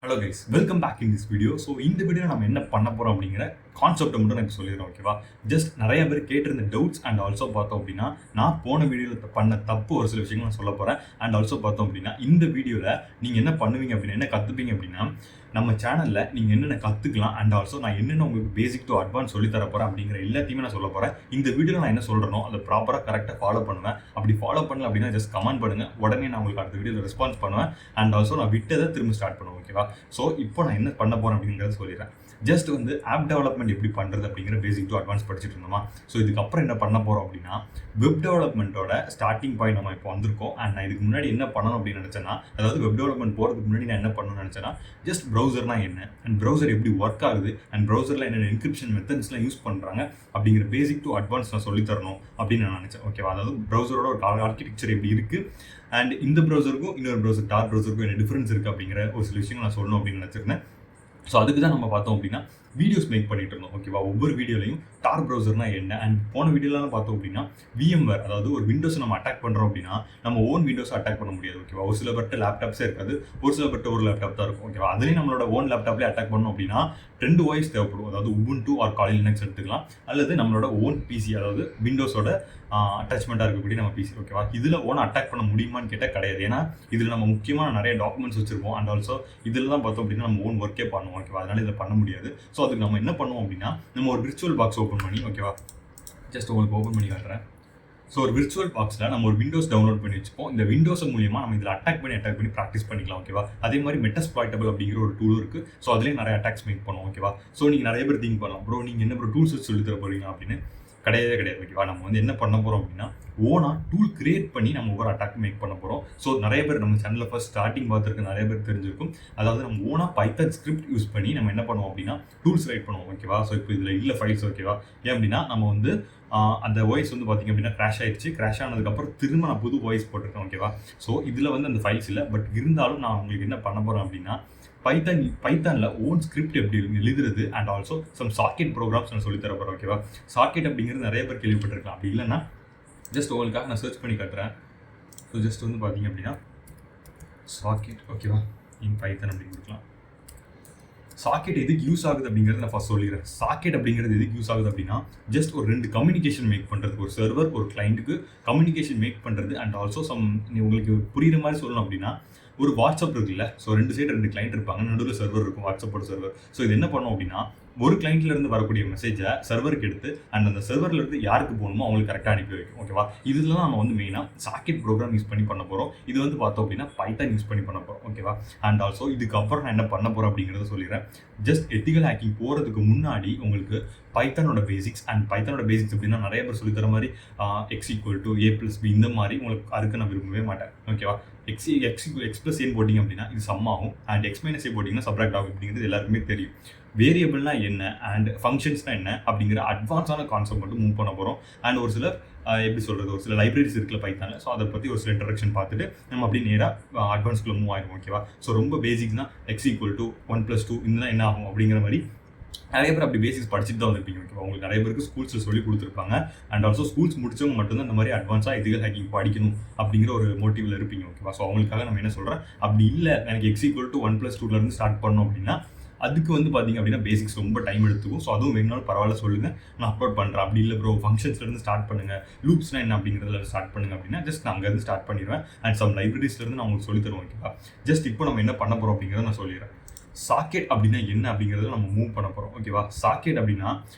Hello guys, welcome back in this video. So இந்த video நம்ம என்ன பண்ண போகிறோம் அப்படிங்கிற கான்செப்டை மட்டும் நான் சொல்லிடுறேன். ஓகேவா? ஜஸ்ட் நிறைய பேர் கேட்டிருந்த டவுட்ஸ் அண்ட் ஆல்சோ பார்த்தோம் அப்படின்னா நான் போன வீடியோவில் பண்ண தப்பு ஒரு சில விஷயங்கள் நான் சொல்ல போகிறேன். அண்ட் ஆல்சோ பார்த்தோம் அப்படின்னா இந்த வீடியோவில் நீங்கள் என்ன பண்ணுவீங்க அப்படின்னா என்ன கற்றுப்பீங்க அப்படின்னா நம்ம சேனலில் நீங்கள் என்னென்ன கற்றுக்கலாம் அண்ட் ஆல்சோ நான் என்னென்ன உங்களுக்கு பேசிக் டு அட்வான்ஸ் சொல்லி தர போகிறேன் அப்படிங்கிற எல்லாத்தையுமே நான் சொல்ல போகிறேன். இந்த வீடியோவில் நான் என்ன சொல்கிறேனோ அதை ப்ராப்பராக கரெக்டாக ஃபாலோ பண்ணுவேன். அப்படி ஃபாலோ பண்ணல அப்படின்னா ஜஸ்ட் கமெண்ட் பண்ணுங்கள், உடனே நான் உங்களுக்கு அடுத்த வீடியோவில் ரெஸ்பான்ஸ் பண்ணுவேன். அண்ட் ஆல்சோ நான் விட்டதை திரும்ப ஸ்டார்ட் பண்ணுவேன். ஓகேவா? ஸோ இப்போ நான் என்ன பண்ண போகிறேன் அப்படிங்கிறத சொல்லிடுறேன். ஜஸ்ட் ஆப் டெவலப்மெண்ட் எப்படி பண்ணுறது அப்படிங்கிற பேசிக் டு அட்வான்ஸ் படிச்சுட்டு இருந்தோமா. ஸோ இதுக்கப்புறம் என்ன பண்ண போகிறோம் அப்படின்னா வெப் டெவலப்மெண்ட்டோட ஸ்டார்டிங் பாயிண்ட் நம்ம இப்போ வந்திருக்கோம். அண்ட் நான் இதுக்கு முன்னாடி என்ன பண்ணணும் அப்படின்னு நினச்சேன்னா, அதாவது வெப் டெவலப்மெண்ட் போகிறதுக்கு முன்னாடி நான் என்ன பண்ணணும்னு நினச்சேன்னா ஜஸ்ட் ப்ரௌசர்னா என்ன அண்ட் ப்ரௌசர் எப்படி ஒர்க் ஆகுது அண்ட் ப்ரௌசரில் என்னென்ன என்கிரிப்ஷன் மெத்தட்ஸ்லாம் யூஸ் பண்ணுறாங்க அப்படிங்கிற பேசிக் டு அட்வான்ஸ் நான் சொல்லித்தரணும் அப்படின்னு நான் நினச்சேன். ஓகேவா? அதாவது ப்ரௌசரோட ஒரு ஆர்கிடெக்சர் எப்படி இருக்குது அண்ட் இந்த ப்ரௌசருக்கும் இன்னொரு ப்ரௌசர் டார் ப்ரௌசருக்கும் என்ன டிஃப்ரென்ஸ் இருக்குது அப்படிங்கிற ஒரு சில விஷயங்கள் நான் சொல்லணும் அப்படின்னு நினச்சிருந்தேன். ஸோ அதுக்கு தான் நம்ம பார்த்தோம் அப்படின்னா வீடியோஸ் மேக் பண்ணிட்டு இருந்தோம். ஓகேவா? ஒவ்வொரு வீடியோலையும் டார் ப்ரௌசர்னா என்ன அண்ட் போன வீடியோலாம் பார்த்தோம் அப்படின்னா VMware, அதாவது ஒரு விண்டோஸ் நம்ம அட்டாக் பண்ணுறோம் அப்படின்னா நம்ம ஓன் விண்டோஸ் அட்டாக் பண்ண முடியாது. ஓகேவா? ஒரு சில பட்ட லேப்டாப்ஸே இருக்காது, ஒரு சில பட்ட ஒரு லேப்டாப் தான் இருக்கும். ஓகேவா? அதுலேயும் நம்மளோட ஓன் லேப்டாப்லேயே அட்டாக் பண்ணோம் அப்படின்னா 2 OS தேவைப்படும். அதாவது Ubuntu ஆர் Kali Linux எடுத்துக்கலாம், அல்லது நம்மளோட ஓன் பிசி, அதாவது விண்டோஸோட அட்டாச்மெண்ட்டாக இருக்கக்கூடிய நம்ம பிசி. ஓகேவா? இதில் ஓன் அட்டாக் பண்ண முடியுமான்னு கேட்டால் கிடையாது. ஏன்னா இதில் நம்ம முக்கியமான நிறைய டாக்குமெண்ட்ஸ் வச்சிருப்போம் அண்ட் ஆல்சோ இதில் தான் பார்த்தோம் அப்படின்னா நம்ம ஓன் ஒர்க்கே பண்ணுவோம். ஓகேவா? அதனால இதில் பண்ண முடியாது. ஸோ அதுக்கு நம்ம என்ன பண்ணுவோம் அப்படின்னா நம்ம ஒரு விர்ச்சுவல் பாக்ஸ் ஓப்பன் பண்ணி, ஓகேவா, ஜஸ்ட் உங்களுக்கு ஓப்பன் பண்ணி காட்டுறேன். ஸோ ஒரு விர்ச்சுவல் பாக்ஸில் நம்ம ஒரு விண்டோஸ் டவுன்லோட் பண்ணி வச்சுப்போம். இந்த விண்டோஸ் மூலியமாக நம்ம இதில் அட்டாக் பண்ணி ப்ராக்டிஸ் பண்ணிக்கலாம். ஓகேவா? அதே மாதிரி மெட்டாஸ்ப்ளாய்டபிள் அப்படிங்கிற ஒரு டூல் இருக்குது. ஸோ அதுலேயும் நிறைய அட்டாக்ஸ் மேக் பண்ணுவோம். ஓகேவா? ஸோ நீங்கள் நிறைய பேர் திங்க் பண்ணலாம், ப்ரோ நீங்கள் என்ன ப்ரோ டூல்ஸ் வச்சு சொல்லி தர போகிறீங்க அப்படின்னு. கிடையாது. ஓகேவா? நம்ம என்ன பண்ண போகிறோம் அப்படின்னா ஓனாக டூல் கிரியேட் பண்ணி நம்ம ஒவ்வொரு அட்டாக் மேக் பண்ண போகிறோம். ஸோ நிறைய பேர் நம்ம சேனலில் ஃபர்ஸ்ட் ஸ்டார்டிங் பார்த்துருக்க நிறைய பேர் தெரிஞ்சிருக்கும். அதாவது நம்ம ஓனாக பைத்தன் ஸ்கிரிப்ட் யூஸ் பண்ணி நம்ம என்ன பண்ணுவோம் அப்படின்னா டூல்ஸ் ரைட் பண்ணுவோம். ஓகேவா? ஸோ இப்போ இதில் இல்லை ஃபைல்ஸ். ஓகேவா? ஏன் அப்படின்னா நம்ம அந்த வாய்ஸ் பார்த்திங்க அப்படின்னா கிராஷ் ஆயிடுச்சு. கிராஷ் ஆனதுக்கப்புறம் திரும்ப நான் புது வாய்ஸ் போட்டிருக்கேன். ஓகேவா? ஸோ இதில் அந்த ஃபைல்ஸ் இல்லை. பட் இருந்தாலும் நான் உங்களுக்கு என்ன பண்ண போகிறேன் அப்படின்னா பைத்தானில் ஓன் ஸ்கிரிப்ட் எப்படி எழுதுறது and also some socket programs நான் சொல்லி தர போகிறேன். ஓகேவா? சாக்கெட் அப்படிங்கிறது நிறைய பேர் கேள்விப்பட்டிருக்கலாம். அப்படி இல்லைன்னா ஜஸ்ட் உங்களுக்காக நான் சர்ச் பண்ணி காட்டுறேன். ஸோ ஜஸ்ட் பார்த்தீங்க அப்படின்னா சாக்கெட், ஓகேவா, இன் பைத்தன் அப்படின்னு கொடுக்கலாம். சாக்கெட் எதுக்கு யூஸ் ஆகுது அப்படிங்கிறது நான் ஃபர்ஸ்ட் சொல்லிடுறேன். சாக்கெட் அப்படிங்கிறது எதுக்கு யூஸ் ஆகுது அப்படின்னா ஜஸ்ட் ஒரு 2 கம்யூனிகேஷன் மேக் பண்ணுறதுக்கு, ஒரு சர்வர் ஒரு கிளைண்ட்டுக்கு கம்யூனிகேஷன் மேக் பண்ணுறது அண்ட் ஆல்சோ உங்களுக்கு புரியுற மாதிரி சொல்லணும் அப்படின்னா ஒரு வாட்ஸ்அப் இருக்குல்ல. ஸோ 2 சைடு 2 கிளைண்ட் இருப்பாங்க, நடுவில் சர்வர் இருக்கும், வாட்ஸ்அப்போட சர்வர். ஸோ இது என்ன பண்ணோம் அப்படின்னா ஒரு கிளைண்ட்லேருந்து வரக்கூடிய மெசேஜை சர்வருக்கு எடுத்து அண்ட் அந்த சர்வர்லேருந்து யாருக்கு போகணுமோ அவங்களுக்கு கரெக்டாக அனுப்பி வைக்கும். ஓகேவா? இதில் தான் நம்ம மெயினாக சாக்கெட் ப்ரோக்ராம் யூஸ் பண்ணி பண்ண போகிறோம். இது பார்த்தோம் அப்படின்னா பைத்தான் யூஸ் பண்ணி பண்ண போகிறோம். ஓகேவா? அண்ட் ஆல்சோ இதுக்கப்புறம் நான் என்ன பண்ண போகிறேன் அப்படிங்கிறத சொல்லிடுறேன். ஜஸ்ட் எத்திக்கல் ஹேக்கிங் போகிறதுக்கு முன்னாடி உங்களுக்கு பைத்தானோட பேசிக்ஸ் அப்படின்னா நிறைய பேர் சொல்லி தர மாதிரி x=a+b இந்த மாதிரி உங்களுக்கு அதுக்கு நான் விரும்பவே மாட்டேன். ஓகேவா? x+a போட்டிங்க அப்படின்னா இது சம் ஆகும் அண்ட் x - a போட்டிங்கன்னா சப்ராக்ட் ஆகும். அப்படிங்கிறது எல்லாருக்குமே தெரியும். வேரியபிள்னா என்ன அண்ட் ஃபங்க்ஷன்ஸ்னா என்ன அப்படிங்கிற அட்வான்ஸான கான்செப்ட் மட்டும் மூவ் பண்ண போகிறோம். அண்ட் ஒரு சில எப்படி சொல்கிறது, ஒரு சில லைப்ரரிஸ் இருக்குல்ல பைத்தானில். ஸோ அதை பற்றி ஒரு சில இன்ட்ரடக்ஷன் பார்த்துட்டு நம்ம அப்படி நேராக அட்வான்ஸ்குள்ளே மூவ் ஆயிடும். ஓகேவா? ஸோ ரொம்ப பேசிக்ஸ்னா x=1+2 இதுதான் என்ன ஆகும் அப்படிங்கிற மாதிரி நிறைய பேர் அப்படி பேசிக்ஸ் படிச்சுட்டு தான் வந்துருப்பீங்க. ஓகேவா? உங்களுக்கு நிறைய பேருக்கு ஸ்கூல்ஸில் சொல்லி கொடுத்துருப்பாங்க அண்ட் ஆல்சோ ஸ்கூல்ஸ் முடிச்சவங்க மட்டும்தான் இந்த மாதிரி அட்வான்ஸாக எத்திக்கல் ஹேக்கிங் படிக்கணும் அப்படிங்கிற ஒரு மோட்டிவில் இருப்பீங்க. ஓகேவா? ஸோ அவங்களுக்காக நம்ம என்ன சொல்கிறேன், அப்படி இல்லை எனக்கு x=1+2 ஸ்டார்ட் பண்ணோம் அப்படின்னா அதுக்கு பார்த்தீங்க அப்படின்னா பேசிக்ஸ் ரொம்ப டைம் எடுத்துக்கும். ஸோ அதுவும் வேணும்னாலும் பரவாயில்ல சொல்லுங்கள், நான் அப்லோட் பண்ணுறேன். அப்படி இல்லை ப்ரோ ஃபங்க்ஷன்ஸ்லேருந்து ஸ்டார்ட் பண்ணுங்கள், லூப்ஸ்னால் என்ன அப்படிங்கிறதுல ஸ்டார்ட் பண்ணுங்க அப்படின்னா ஜஸ்ட் நான் அங்கேருந்து ஸ்டார்ட் பண்ணிடுவேன். அண்ட் சம் லைப்ரரிஸ்லேருந்து நான் உங்களுக்கு சொல்லி தருவேன். ஓகேவா? ஜஸ்ட் இப்போ நம்ம என்ன பண்ண போகிறோம் அப்படிங்கிறத நான் சொல்லிடுறேன். சாக்கெட் அப்படின்னா என்ன அப்படிங்கிறத நம்ம மூவ் பண்ண போகிறோம். ஓகேவா? சாக்கெட் அப்படின்னா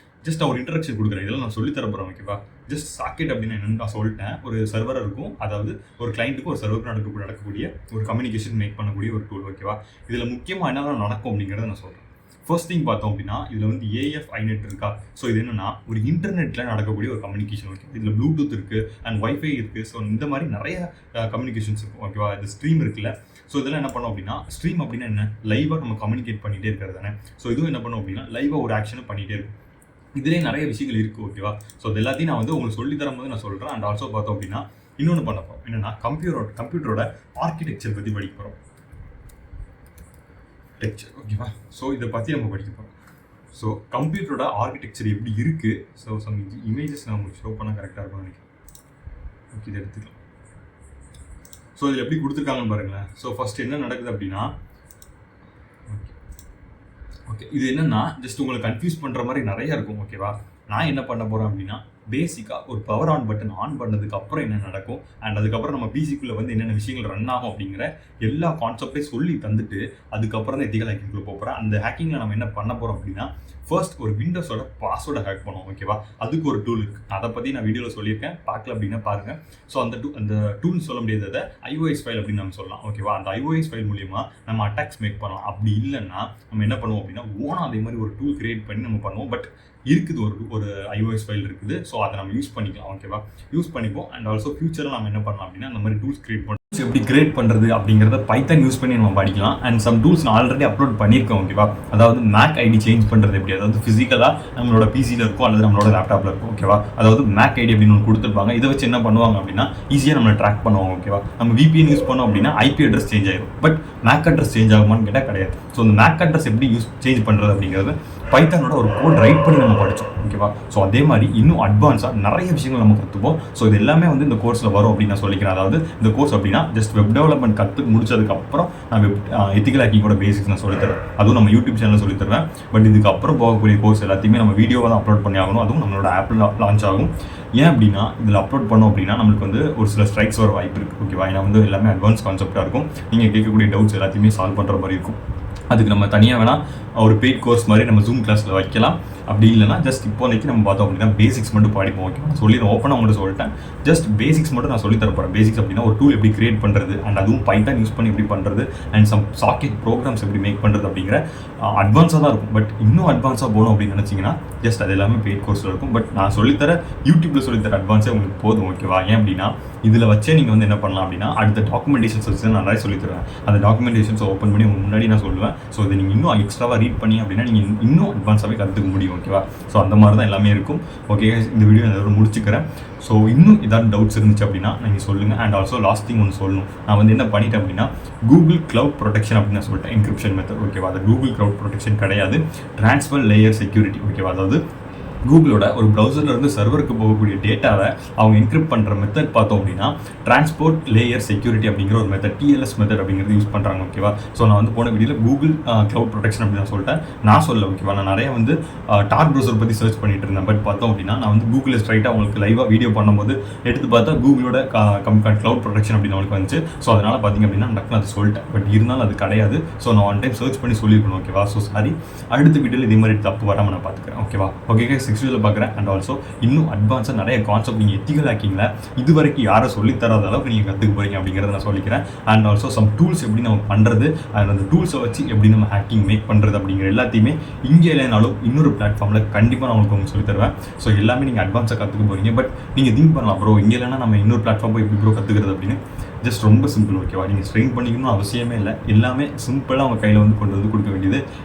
ஜஸ்ட் நான் ஒரு இன்ட்ரடக்ஷன் கொடுக்குறேன், இதெல்லாம் நான் சொல்லி தர போகிறேன். ஓகேவா? ஜஸ்ட் சாக்கெட் அப்படின்னா என்னென்னு நான் சொல்லிட்டேன். ஒரு சர்வர் இருக்கும், அதாவது ஒரு கிளைண்ட்டுக்கு ஒரு சர்வருக்கு நடக்கக்கூடிய ஒரு கம்யூனிகேஷன் மேக் பண்ணக்கூடிய ஒரு டூல். ஓகேவா? இதில் முக்கியமாக என்னதான் நடக்கும் அப்படிங்கிறத நான் சொல்கிறேன். ஃபர்ஸ்ட் திங் பார்த்தோம் அப்படின்னா இதில் AF INET இருக்கா. ஸோ இது என்னன்னா ஒரு இன்டர்நெட்டில் நடக்கக்கூடிய ஒரு கம்யூனிகேஷன். ஓகே, இதில் ப்ளூடூத் இருக்குது அண்ட் வைஃபை இருக்குது. ஸோ இந்த மாதிரி நிறைய கம்யூனிகேஷன்ஸ் இருக்கும். ஓகேவா? இது ஸ்ட்ரீம் இருக்குல்ல. ஸோ இதெல்லாம் என்ன பண்ணோம் அப்படின்னா ஸ்ட்ரீம் அப்படின்னா என்ன, லைவாக நம்ம கம்யூனிகேட் பண்ணிகிட்டே இருக்கிறது தானே. ஸோ இதுவும் என்ன பண்ணோம் அப்படின்னா லைவாக ஒரு ஆக்ஷனும் பண்ணிகிட்டே இருக்கும். இதுலேயே நிறைய விஷயங்கள் இருக்குது. ஓகேவா? ஸோ இது எல்லாத்தையும் நான் உங்களுக்கு சொல்லி தரும்போது நான் சொல்கிறேன். அண்ட் ஆல்சோ பார்த்தோம் அப்படின்னா இன்னொன்று பண்ண போகிறோம். என்னென்னா கம்ப்யூட்டரோட ஆர்கிடெக்சர் பற்றி படிக்க போகிறோம். ஓகேவா? ஸோ இதை பற்றி நம்ம படிக்க போகிறோம். ஸோ கம்ப்யூட்டரோட ஆர்கிடெக்சர் எப்படி இருக்குது. ஸோ சம் இமேஜஸ் நான் உங்களுக்கு ஷோ பண்ணால் கரெக்டாக இருக்கும்னு நினைக்கிறேன். ஓகே, இதை எடுத்துக்கலாம். ஸோ இதில் எப்படி கொடுத்துருக்காங்கன்னு பாருங்களேன். ஸோ ஃபஸ்ட் என்ன நடக்குது அப்படின்னா இது என்னன்னா ஜஸ்ட் உங்களுக்கு கன்ஃபியூஸ் பண்ணுற மாதிரி நிறைய இருக்கும். ஓகேவா, நான் என்ன பண்ண போகிறேன் அப்படின்னா பேசிக்காக ஒரு பவர் ஆன் பட்டன் ஆன் பண்ணதுக்கு அப்புறம் என்ன நடக்கும் அண்ட் அதுக்கப்புறம் நம்ம பிசிக்குள்ளே வந்து என்னென்ன விஷயங்கள் ரன் ஆகும் அப்படிங்கிற எல்லா கான்செப்டையும் சொல்லி தந்துட்டு அதுக்கப்புறம் தான் எத்திக்கல் ஹேக்கிங்குள்ளே போகிறேன். அந்த ஹேக்கிங்கில் நம்ம என்ன பண்ண போகிறோம் அப்படின்னா ஃபர்ஸ்ட் ஒரு விண்டோஸோட பாஸ்வேர்டை ஹேக் பண்ணுவோம். ஓகேவா, அதுக்கு ஒரு டூல் இருக்குது, அதை பற்றி நான் வீடியோவில் சொல்லியிருக்கேன், பார்க்கல அப்படின்னா பாருங்கள். ஸோ அந்த டூல் சொல்ல முடியாததை iOS ஃபைல் அப்படின்னு நம்ம சொல்லலாம். ஓகேவா, அந்த iOS ஃபைல் மூலிமா நம்ம அட்டாக்ஸ் மேக் பண்ணலாம். அப்படி இல்லைன்னா நம்ம என்ன பண்ணுவோம் அப்படின்னா ஓனா அதே மாதிரி ஒரு டூல் கிரியேட் பண்ணி நம்ம பண்ணுவோம். பட் இருக்குது, ஒரு iOS ஃபைல் இருக்குது. ஸோ அதை நம்ம யூஸ் பண்ணிக்கலாம். ஓகேவா, யூஸ் பண்ணிப்போம். அண்ட் ஆல்சோ ஃபியூச்சரில் நம்ம என்ன பண்ணலாம் அப்படின்னா அந்த மாதிரி டூல்ஸ் கிரியேட் பண்ணலாம். எப்படி கிரியேட் பண்ணுறது அப்படிங்கிறத பைத்தான் யூஸ் பண்ணி நம்ம படிக்கலாம். அண்ட் சம் டூல்ஸ் நான் ஆல்ரெடி அப்லோட் பண்ணியிருக்கேன். ஓகேவா, அதாவது மேக் ஐடி சேஞ்ச் பண்ணுறது எப்படி, அதாவது ஃபிசிக்கலாக நம்மளோட பிசியில் இருக்கும் அல்லது நம்மளோட லேப்டாப்பில் இருக்கும். ஓகேவா, அதாவது மேக் ஐடி அப்படின்னு ஒன்று கொடுத்துருப்பாங்க. இதை வச்சு என்ன பண்ணுவாங்க அப்படின்னா ஈஸியாக நம்மளை ட்ராக் பண்ணுவாங்க. ஓகேவா, நம்ம VPN யூஸ் பண்ணோம் அப்படின்னா ஐபி அட்ரஸ் சேஞ்ச் ஆயிடும். பட் மேக் அட்ரஸ் சேஞ்ச் ஆகுமான்னு கேட்டால் கிடையாது. ஸோ அந்த மேக் அட்ரஸ் எப்படி சேஞ்ச் பண்ணுறது அப்படிங்கிறது பைத்தானோட ஒரு கோட் ரைட் பண்ணி நம்ம படித்தோம். ஓகேவா, ஸோ அதே மாதிரி இன்னும் அட்வான்ஸாக நிறைய விஷயங்கள் நம்ம கற்றுப்போம். ஸோ இது எல்லாமே வந்து இந்த கோர்ஸில் வரும் அப்படின்னு நான் சொல்லிக்கிறேன். அதாவது இந்த கோர்ஸ் அப்படின்னா ஜஸ்ட் வெப் டெவலப்மெண்ட் முடிச்சதுக்கப்புறம் நான் எத்திக்கல் ஹேக்கிங்கோட பேசிக்ஸ் நான் சொல்லித்தரேன். அதுவும் நம்ம யூடியூப் சேனலில் சொல்லித்தருவேன். பட் இதுக்கப்புறம் போகக்கூடிய கோர்ஸ் எல்லாத்தையுமே நம்ம வீடியோவை தான் அப்லோட் பண்ணி ஆகணும். அதுவும் நம்மளோட ஆப்பில் லான்ச் ஆகும். ஏன் அப்படின்னா இதில் அப்லோட் பண்ணோம் அப்படின்னா நம்மளுக்கு வந்து ஒரு சில ஸ்ட்ரைக்ஸ் வர வாய்ப்பு இருக்குது. ஓகேவா, ஏன்னா வந்து எல்லாமே அட்வான்ஸ் கான்செப்டாக இருக்கும். நீங்கள் கேட்கக்கூடிய டவுட்ஸ் எல்லாத்தையுமே சால்வ் பண்ணுற மாதிரி இருக்கும். அதுக்கு நம்ம தனியாக வேணால் ஒரு பெய்ட் கோர்ஸ் மாதிரி நம்ம ஜூம் கிளாஸில் வைக்கலாம். அப்படி இல்லைனா ஜஸ்ட் இப்போதைக்கு நம்ம பார்த்தோம் அப்படின்னா பேசிக்ஸ் மட்டும் படிப்போம். ஓகே, நான் சொல்லிடுறேன், ஓப்பனாக உங்கள்கிட்ட சொல்லிட்டேன். ஜஸ்ட் பேசிக்ஸ் மட்டும் நான் சொல்லி தரப்போகிறேன். பேசிக்ஸ் அப்படின்னா ஒரு டூல் எப்படி கிரியேட் பண்ணுறது அண்ட் அதுவும் பைத்தான் யூஸ் பண்ணி எப்படி பண்ணுறது அண்ட் சம் சாக்கெட் ப்ரோக்ராம்ஸ் எப்படி மேக் பண்ணுறது அப்படிங்கிற அட்வான்ஸாக தான் இருக்கும். பட் இன்னும் அட்வான்ஸாக போகணும் அப்படின்னு நினச்சிங்கன்னா ஜஸ்ட் அது எல்லாமே பெய்ட் கோர்ஸில் இருக்கும். பட் நான் சொல்லித்தர யூடியூப்பில் சொல்லித்தர அட்வான்ஸே உங்களுக்கு போதும். ஓகேவா, ஏன் அப்படின்னா இதில் வச்சே நீங்கள் வந்து என்ன பண்ணலாம் அப்படின்னா அடுத்த டாக்குமெண்டேஷன்ஸ் வச்சு நான் நிறைய சொல்லித்தருவேன். அந்த டாக்குமெண்டேஷன்ஸை ஓப்பன் பண்ணி முன்னாடி நான் சொல்லுவேன். ஸோ இதை நீங்கள் இன்னும் எக்ஸ்ட்ராவாக ரீட் பண்ணி அப்படின்னா நீங்கள் இன்னும் அட்வான்ஸாகவே கற்றுக்க முடியும். ஓகேவா, ஸோ அந்த மாதிரி தான் எல்லாமே இருக்கும். ஓகே, இந்த வீடியோ நான் இதோட முடிச்சுக்கிறேன். ஸோ இன்னும் ஏதாவது டவுட்ஸ் இருந்துச்சு அப்படின்னா நீங்கள் சொல்லுங்கள். அண்ட் ஆல்சோ லாஸ்ட் திங் ஒன்று சொல்லணும். நான் வந்து என்ன பண்ணிட்டேன் அப்படின்னா கூகுள் கிளவுட் ப்ரொடெக்ஷன் அப்படின்னு நான் சொல்லிட்டேன், என்கிரிப்ஷன் மெத்தட். ஓகேவா, அது கூகுள் கிளவுட் ப்ரொடெக்ஷன் கிடையாது, ட்ரான்ஸ்ஃபர் லேயர் செக்யூரிட்டி. ஓகேவா, அதாவது கூகுளோட ஒரு ப்ரௌசரில் இருந்து சர்வருக்கு போகக்கூடிய டேட்டாவை அவங்க என்கிரிப்ட் பண்ணுற மெத்தட் பார்த்தோம் அப்படின்னா டிரான்ஸ்போர்ட் லேயர் செக்யூரிட்டி அப்படிங்கிற ஒரு மெத்தட், TLS மெத்தட் அப்படிங்கிறது யூஸ் பண்ணுறாங்க. ஓகேவா, ஸோ நான் வந்து போன வீடியோவில் கூகுள் கிளவுட் ப்ரொடெக்ஷன் அப்படின்னு நான் சொல்லிட்டேன். நான் சொல்ல ஓகேவா, நான் நிறைய வந்து டார்க் ப்ரௌசர் பற்றி சர்ச் பண்ணிட்டு இருந்தேன். பட் பார்த்தோம் அப்படின்னா நான் வந்து கூகுளில் ஸ்ட்ரைட்டாக உங்களுக்கு லைவாக வீடியோ பண்ணும்போது எடுத்து பார்த்தா கூகுளோட கிளவுட் ப்ரொடெக்ஷன் அப்படின்னு அவங்களுக்கு வந்துச்சு. ஸோ அதனால் பார்த்தீங்க அப்படின்னா டக்குனு அதை சொல்லிட்டேன். பட் இருந்தாலும் அது கிடையாது. ஸோ நான் ஒன் டைம் சர்ச் பண்ணி சொல்லியிருக்கணும். ஓகேவா, ஸோ சாரி, அடுத்த வீடியோவில் இதே மாதிரி தப்பு வராமல் நான் பார்த்துக்கிறேன். ஓகேவா, ஓகே, சிக்ஸ்த்தில் பார்க்குறேன். அண்ட் ஆல்சோ இன்னும் அட்வான்ஸாக நிறைய கான்செப்ட் நீங்கள் எத்திக்கல் ஹேக்கிங்கில் இது வரைக்கும் யாரும் சொல்லித்தராத அளவுக்கு நீங்கள் கற்றுக்க போகிறீங்க அப்படிங்கிறத நான் சொல்லிக்கிறேன். அண்ட் ஆல்சோ சம் டூல்ஸ் எப்படி நம்ம பண்ணுறது அண்ட் அந்த டூல்ஸை வச்சு எப்படி நம்ம ஹேக்கிங் மேக் பண்ணுறது அப்படிங்கிற எல்லாத்தையுமே இங்கே இல்லைனாலும் இன்னொரு பிளாட்ஃபார்மில் கண்டிப்பாக நான் உங்களுக்கு சொல்லி தருவேன். ஸோ எல்லாமே நீங்கள் அட்வான்ஸாக கற்றுக்க போகிறீங்க. பட் நீங்கள் திங்க் பண்ணலாம், ப்ரோ இங்கே இல்லைனா நம்ம இன்னொரு பிளாட்ஃபார்ம் போய் எப்படி ப்ரோ கற்றுக்கிறது அப்படின்னு. ஜஸ்ட் ரொம்ப சிம்பிள். ஓகேவா, நீங்கள் ஸ்ட்ரெயின் பண்ணிக்கணும்னு அவசியமே இல்லை. எல்லாமே சிம்பிளாக அவங்க கையில் வந்து கொண்டு வந்து கொடுக்க வேண்டியது